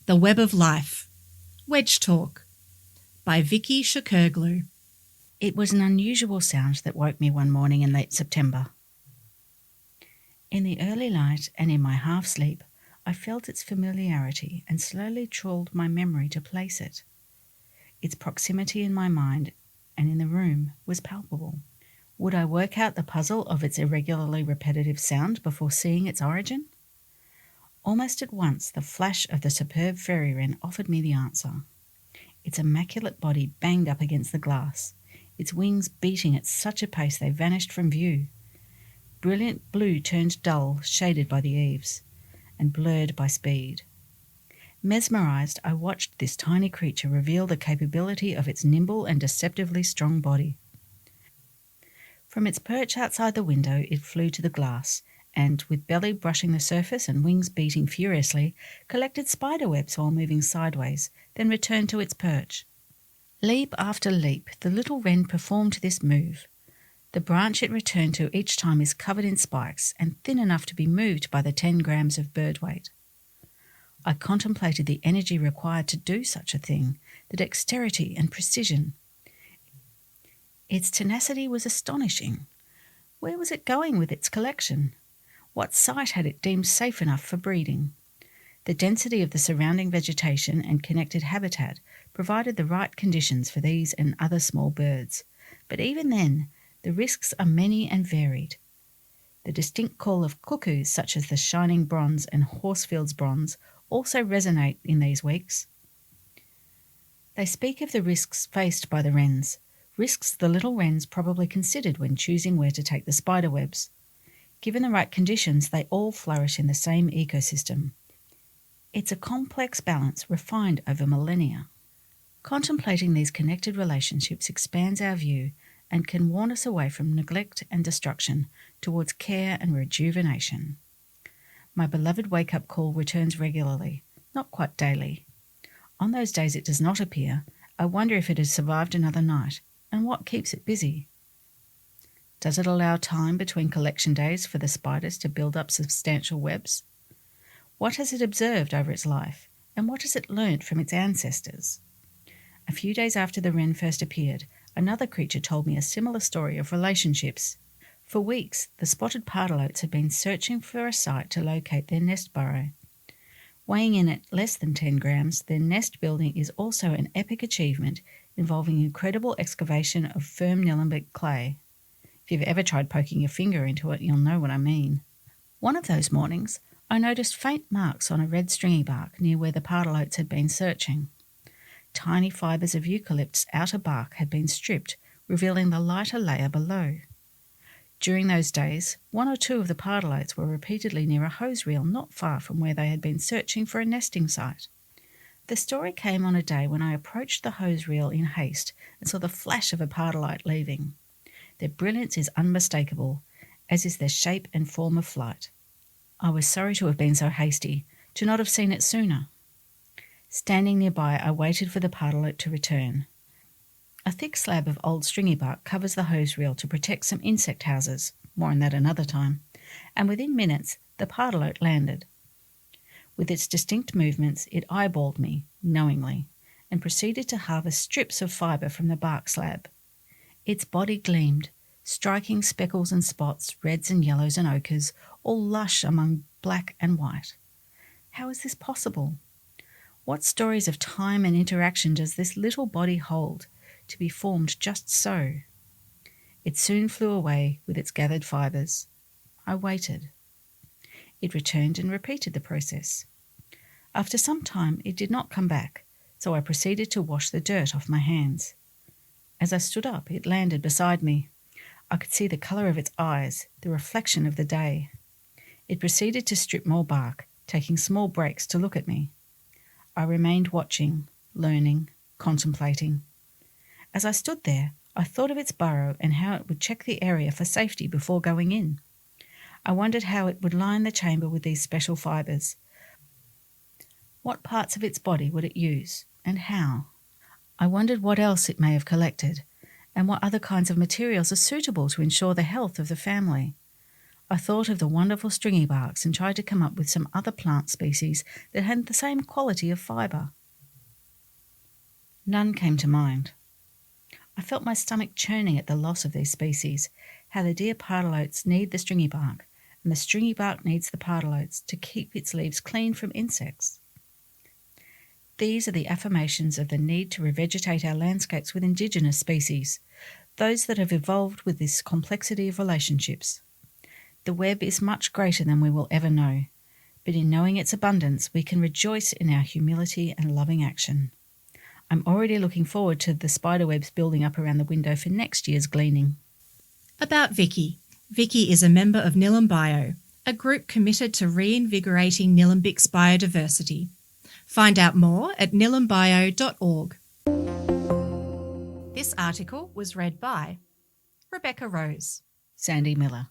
The Web of Life. WEDGE Talk by VICKY SHUKUROGLOU. It was an unusual sound that woke me one morning in late September. In the early light and in my half-sleep, I felt its familiarity and slowly trawled my memory to place it. Its proximity in my mind and in the room was palpable. Would I work out the puzzle of its irregularly repetitive sound before seeing its origin? Almost at once, the flash of the superb fairy wren offered me the answer. Its immaculate body banged up against the glass, its wings beating at such a pace they vanished from view. Brilliant blue turned dull, shaded by the eaves, and blurred by speed. Mesmerized, I watched this tiny creature reveal the capability of its nimble and deceptively strong body. From its perch outside the window, it flew to the glass, and, with belly brushing the surface and wings beating furiously, collected spiderwebs while moving sideways, then returned to its perch. Leap after leap, the little wren performed this move. The branch it returned to each time is covered in spikes and thin enough to be moved by the 10 grams of bird weight. I contemplated the energy required to do such a thing, the dexterity and precision. Its tenacity was astonishing. Where was it going with its collection? What site had it deemed safe enough for breeding? The density of the surrounding vegetation and connected habitat provided the right conditions for these and other small birds, but even then, the risks are many and varied. The distinct call of cuckoos such as the shining bronze and Horsfield's bronze also resonate in these weeks. They speak of the risks faced by the wrens, risks the little wrens probably considered when choosing where to take the spiderwebs. Given the right conditions, they all flourish in the same ecosystem. It's a complex balance refined over millennia. Contemplating these connected relationships expands our view and can warn us away from neglect and destruction towards care and rejuvenation. My beloved wake-up call returns regularly, not quite daily. On those days it does not appear, I wonder if it has survived another night, and what keeps it busy. Does it allow time between collection days for the spiders to build up substantial webs? What has it observed over its life, and what has it learnt from its ancestors? A few days after the wren first appeared, another creature told me a similar story of relationships. For weeks, the spotted pardalotes had been searching for a site to locate their nest burrow. Weighing in at less than 10 grams, their nest building is also an epic achievement involving incredible excavation of firm Nillumbik clay. If you've ever tried poking your finger into it, you'll know what I mean. One of those mornings, I noticed faint marks on a red stringy bark near where the pardalotes had been searching. Tiny fibres of eucalypt's outer bark had been stripped, revealing the lighter layer below. During those days, 1 or 2 of the pardalotes were repeatedly near a hose reel not far from where they had been searching for a nesting site. The story came on a day when I approached the hose reel in haste and saw the flash of a pardalote leaving. Their brilliance is unmistakable, as is their shape and form of flight. I was sorry to have been so hasty, to not have seen it sooner. Standing nearby, I waited for the pardalote to return. A thick slab of old stringy bark covers the hose reel to protect some insect houses, more on that another time, and within minutes the pardalote landed. With its distinct movements, it eyeballed me, knowingly, and proceeded to harvest strips of fibre from the bark slab. Its body gleamed, striking speckles and spots, reds and yellows and ochres, all lush among black and white. How is this possible? What stories of time and interaction does this little body hold, to be formed just so? It soon flew away with its gathered fibres. I waited. It returned and repeated the process. After some time it did not come back, so I proceeded to wash the dirt off my hands. As I stood up, it landed beside me. I could see the colour of its eyes, the reflection of the day. It proceeded to strip more bark, taking small breaks to look at me. I remained watching, learning, contemplating. As I stood there, I thought of its burrow and how it would check the area for safety before going in. I wondered how it would line the chamber with these special fibres. What parts of its body would it use, and how? I wondered what else it may have collected, and what other kinds of materials are suitable to ensure the health of the family. I I thought of the wonderful stringy barks and tried to come up with some other plant species that had the same quality of fibre. None came to mind. I felt my stomach churning at the loss of these species, how the dear pardalotes need the stringy bark, and the stringy bark needs the pardalotes to keep its leaves clean from insects. These are the affirmations of the need to revegetate our landscapes with indigenous species, those that have evolved with this complexity of relationships. The web is much greater than we will ever know, but in knowing its abundance, we can rejoice in our humility and loving action. I'm already looking forward to the spiderwebs building up around the window for next year's gleaning. About Vicky. Vicky is a member of Nillumbik, a group committed to reinvigorating Nillumbik's biodiversity. Find out more at nillumbik.org. This article was read by Rebecca Rose, Sandy Miller.